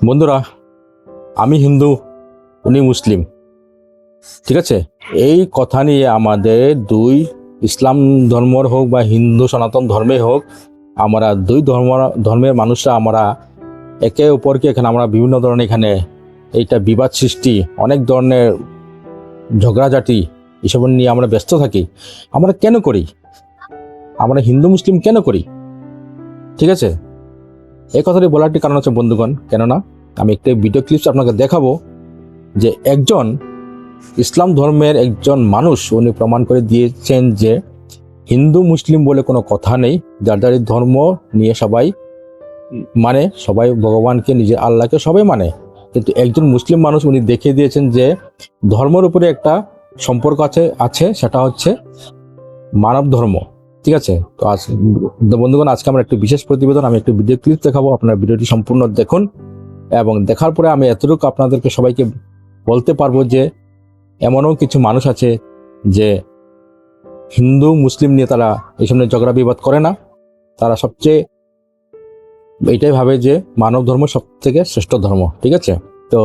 বন্ধুরা, আমি হিন্দু, উনি মুসলিম, ঠিক আছে। এই কথা নিয়ে আমাদের দুই ইসলাম ধর্মের হোক বা হিন্দু সনাতন ধর্মে হোক, আমরা দুই ধর্মের মানুষরা আমরা একে অপরকে এখানে আমরা বিভিন্ন ধরনের এখানে এইটা বিবাদ সৃষ্টি, অনেক ধরনের ঝগড়াঝাটি এসব নিয়ে আমরা ব্যস্ত থাকি। আমরা কেন করি? আমরা হিন্দু মুসলিম কেন করি? ঠিক আছে, এই কথাটি বলার একটি কারণ হচ্ছে বন্ধুগণ, কেননা আমি একটি ভিডিও ক্লিপস আপনাকে দেখাবো যে একজন ইসলাম ধর্মের একজন মানুষ উনি প্রমাণ করে দিয়েছেন যে হিন্দু মুসলিম বলে কোনো কথা নেই। যার যার ধর্ম নিয়ে সবাই মানে, সবাই ভগবানকে, নিজের আল্লাহকে সবাই মানে, কিন্তু একজন মুসলিম মানুষ উনি দেখিয়ে দিয়েছেন যে ধর্মের উপরে একটা সম্পর্ক আছে সেটা হচ্ছে মানব ধর্ম। ঠিক আছে, তো বন্ধুগণ, আজকে আমরা একটি বিশেষ প্রতিবেদন, আমি একটি ভিডিও ক্লিপ দেখাবো। আপনারা ভিডিওটি সম্পূর্ণ দেখুন এবং দেখার পরে আমি এতটুকু আপনাদেরকে সবাইকে বলতে পারবো যে এমনও কিছু মানুষ আছে যে হিন্দু মুসলিম নিয়ে তারা এই সামনে ঝগড়া বিবাদ করে না। তারা সবচেয়ে এইটাই ভাবে যে মানব ধর্ম সব থেকে শ্রেষ্ঠ ধর্ম। ঠিক আছে, তো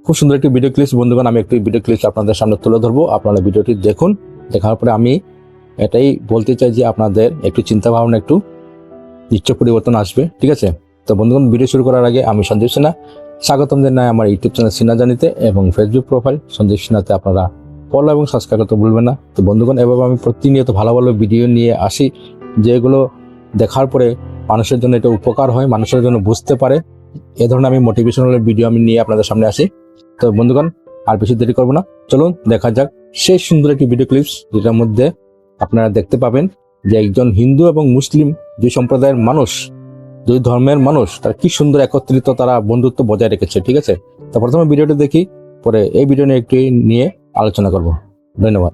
খুব সুন্দর একটি ভিডিও ক্লিপস বন্ধুগণ, আমি একটি ভিডিও ক্লিপস আপনাদের সামনে তুলে ধরবো। আপনারা ভিডিওটি দেখুন, দেখার পরে আমি এটাই বলতে চাই যে আপনাদের একটু চিন্তা ভাবনা, একটু নিশ্চয় পরিবর্তন আসবে। ঠিক আছে, তো বন্ধুগণ, ভিডিও শুরু করার আগে আমি সঞ্জীব সিনহা স্বাগতম জানাই আমার ইউটিউব চ্যানেল সিনহা জানিতে এবং ফেসবুক প্রোফাইল সঞ্জীব সিনহাতে আপনারা ফলো এবং সাবস্ক্রাইব করতে ভুলবেন না। তো বন্ধুগণ, এভাবে আমি প্রতিনিয়ত ভালো ভালো ভিডিও নিয়ে আসি, যেগুলো দেখার পরে মানুষের জন্য এটা উপকার হয়, মানুষের জন্য বুঝতে পারে। এ ধরনের আমি মোটিভেশনাল ভিডিও আমি নিয়ে আপনাদের সামনে আসি। তো বন্ধুগণ, আর বেশি দেরি করবো না, চলুন দেখা যাক সেই সুন্দর একটি ভিডিও ক্লিপস, যেটার মধ্যে আপনারা দেখতে পাবেন যে একজন হিন্দু এবং মুসলিম দুই সম্প্রদায়ের মানুষ, দুই ধর্মের মানুষ, তারা কি সুন্দর একত্রিত, তারা বন্ধুত্ব বজায় রেখেছে। ঠিক আছে, তো প্রথমে ভিডিওটি দেখি, পরে এই ভিডিও নিয়ে একটু নিয়ে আলোচনা করব। ধন্যবাদ।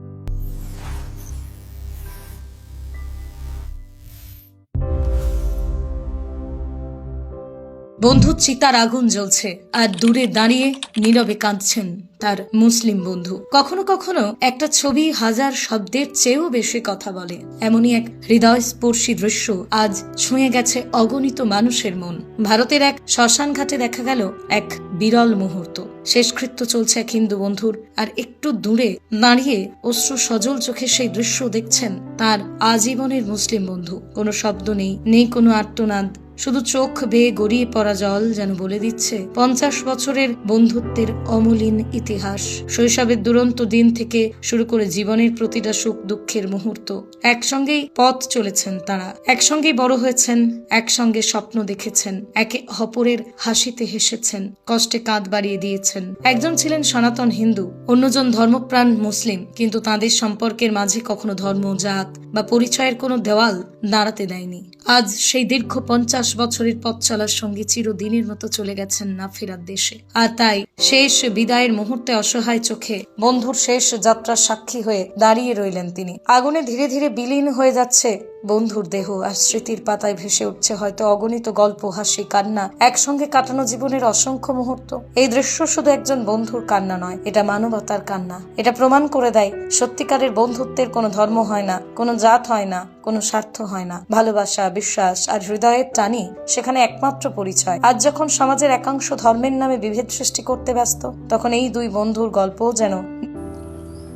বন্ধুর চিতার আগুন জ্বলছে আর দূরে দাঁড়িয়ে নীরবে কাঁদছেন তার মুসলিম বন্ধু। কখনো কখনো একটা ছবি হাজার শব্দের চেয়েও বেশি কথা বলে। এমনই এক হৃদয়স্পর্শী দৃশ্য আজ ছুঁয়ে গেছে অগণিত মানুষের মন। ভারতের এক শ্মশান ঘাটে দেখা গেল এক বিরল মুহূর্ত। শেষকৃত্য চলছে এক হিন্দু বন্ধুর, আর একটু দূরে দাঁড়িয়ে অশ্রু সজল চোখে সেই দৃশ্য দেখছেন তার আজীবনের মুসলিম বন্ধু। কোনো শব্দ নেই কোনো আর্তনাদ, শুধু চোখ বেয়ে গড়িয়ে পড়া জল যেন বলে দিচ্ছে 50 বছরের বন্ধুত্বের অমলিন ইতিহাস। শৈশবের দুরন্ত দিন থেকে শুরু করে জীবনের প্রতিটা সুখ দুঃখের মুহূর্ত একসঙ্গেই পথ চলেছেন তারা, একসঙ্গেই বড় হয়েছেন, একসঙ্গে স্বপ্ন দেখেছেন, একে অপরের হাসিতে হেসেছেন, কষ্টে কাঁধ বাড়িয়ে দিয়েছেন। একজন ছিলেন সনাতন হিন্দু, অন্যজন ধর্মপ্রাণ মুসলিম, কিন্তু তাদের সম্পর্কের মাঝে কখনো ধর্ম, জাত বা পরিচয়ের কোনো দেওয়াল দাঁড়াতে দেয়নি। আজ সেই দীর্ঘ 50 বছরের পথ চলার সঙ্গে চিরদিনের মতো চলে গেছেন না ফেরার দেশে। আর তাই শেষ বিদায়ের মুহূর্তে অসহায় চোখে বন্ধুর শেষ যাত্রার সাক্ষী হয়ে দাঁড়িয়ে রইলেন তিনি। আগুনে ধীরে ধীরে বিলীন হয়ে যাচ্ছে বন্ধুর দেহ, আর স্মৃতির পাতায় ভেসে উঠছে হয়তো অগণিত গল্প, হাসি, কান্না, একসঙ্গে কাটানো জীবনের অসংখ্য মুহূর্ত। এই দৃশ্য শুধু একজন বন্ধুর কান্না নয়, এটা মানবতার কান্না। এটা প্রমাণ করে দেয় সত্যিকারের বন্ধুত্বের কোনো ধর্ম হয় না, কোনো জাত হয় না, কোনো স্বার্থ হয় না। ভালোবাসা, বিশ্বাস আর হৃদয়ের টানি সেখানে একমাত্র পরিচয়। আজ যখন সমাজের একাংশ ধর্মের নামে বিভেদ সৃষ্টি করতে ব্যস্ত, তখন এই দুই বন্ধুর গল্প যেন।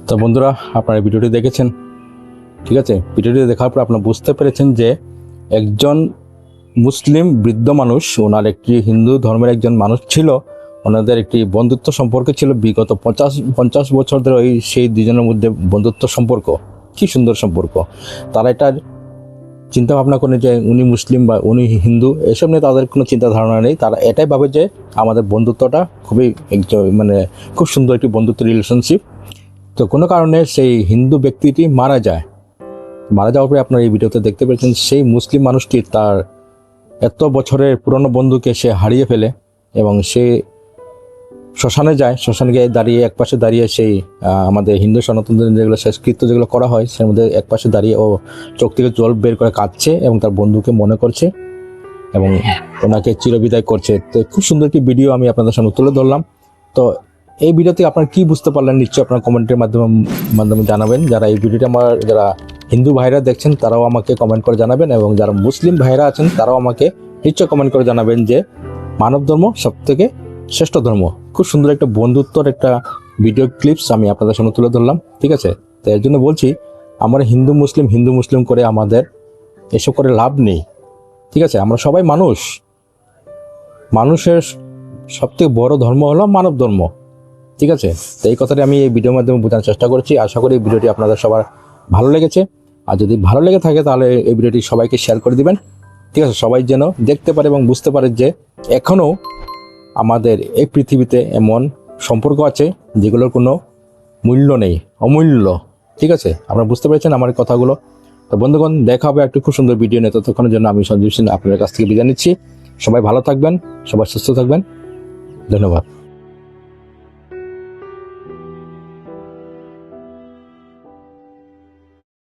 তো বন্ধুরা, আপনারা ভিডিওটি দেখেছেন। ঠিক আছে, ভিডিওটি দেখার পর আপনারা বুঝতে পেরেছেন যে একজন মুসলিম বৃদ্ধ মানুষ, ওনার একটি হিন্দু ধর্মের একজন মানুষ ছিল, ওনাদের একটি বন্ধুত্ব সম্পর্ক ছিল বিগত 50 বছর ধরে। সেই দুজনের মধ্যে বন্ধুত্ব সম্পর্ক, কি সুন্দর সম্পর্ক। তারা এটা চিন্তা ভাবনা করে যে উনি মুসলিম বা উনি হিন্দু, এসব নিয়ে তাদের কোনো চিন্তা ধারণা নেই। তারা এটাই ভাবে যে আমাদের বন্ধুত্বটা খুবই খুব সুন্দর একটি বন্ধুত্ব রিলেশনশিপ। তো কোনো কারণে সেই হিন্দু ব্যক্তিটি মারা যাওয়ার পরে আপনারা এই ভিডিওতে দেখতে পেয়েছেন সেই মুসলিম মানুষটি তার এত বছরের পুরনো বন্ধুকে সে হারিয়ে ফেলে এবং সে শ্মশানে যায়। শ্মশানে গিয়ে দাঁড়িয়ে একপাশে দাঁড়িয়ে সেই আমাদের হিন্দু সনাতনদের যেগুলো শেষকৃত্য যেগুলো করা হয় সের মধ্যে একপাশে দাঁড়িয়ে ও চোখ থেকে জল বের করে কাঁদছে এবং তার বন্ধুকে মনে করছে এবং ওনাকে চিরবিদায় করছে। তো খুব সুন্দর একটি ভিডিও আমি আপনাদের সামনে তুলে ধরলাম। তো এই ভিডিওতে আপনারা কি বুঝতে পারলেন নিশ্চয়ই আপনারা কমেন্টের মাধ্যমে জানাবেন। যারা এই ভিডিওটা আমার যারা হিন্দু ভাইরা দেখছেন তারাও আমাকে কমেন্ট করে জানাবেন এবং যারা মুসলিম ভাইরা আছেন তারাও আমাকে নিশ্চয় কমেন্ট করে জানাবেন যে মানব ধর্ম সব থেকে শ্রেষ্ঠ ধর্ম। খুব সুন্দর একটা বন্ধুত্বর একটা ভিডিও ক্লিপস আমি আপনাদের সামনে তুলে ধরলাম, ঠিক আছে। তো এর জন্য বলছি, আমরা হিন্দু মুসলিম করে আমাদের এসব করে লাভ নেই, ঠিক আছে। আমরা সবাই মানুষ, মানুষের সবথেকে বড় ধর্ম হলো মানব ধর্ম, ঠিক আছে। তো এই কথাটি আমি এই ভিডিওর মাধ্যমে বোঝানোর চেষ্টা করছি। আশা করি এই ভিডিওটি আপনাদের সবার ভালো লেগেছে। আর যদি ভালো লেগে থাকে তাহলে এই ভিডিওটি সবাইকে শেয়ার করে দিবেন, ঠিক আছে। সবাই যেন দেখতে পারে এবং বুঝতে পারে যে এখনও আমাদের এই পৃথিবীতে এমন সম্পর্ক আছে যেগুলোর কোনো মূল্য নেই, অমূল্য, ঠিক আছে। আপনারা বুঝতে পেরেছেন আমার কথাগুলো। তো বন্ধুগণ, দেখা হবে একটু খুব সুন্দর ভিডিও নিয়ে। ততক্ষণের জন্য আমি সঞ্জীব সিং আপনাদের কাছ থেকে বিদায় নিচ্ছি। সবাই ভালো থাকবেন, সবাই সুস্থ থাকবেন। ধন্যবাদ।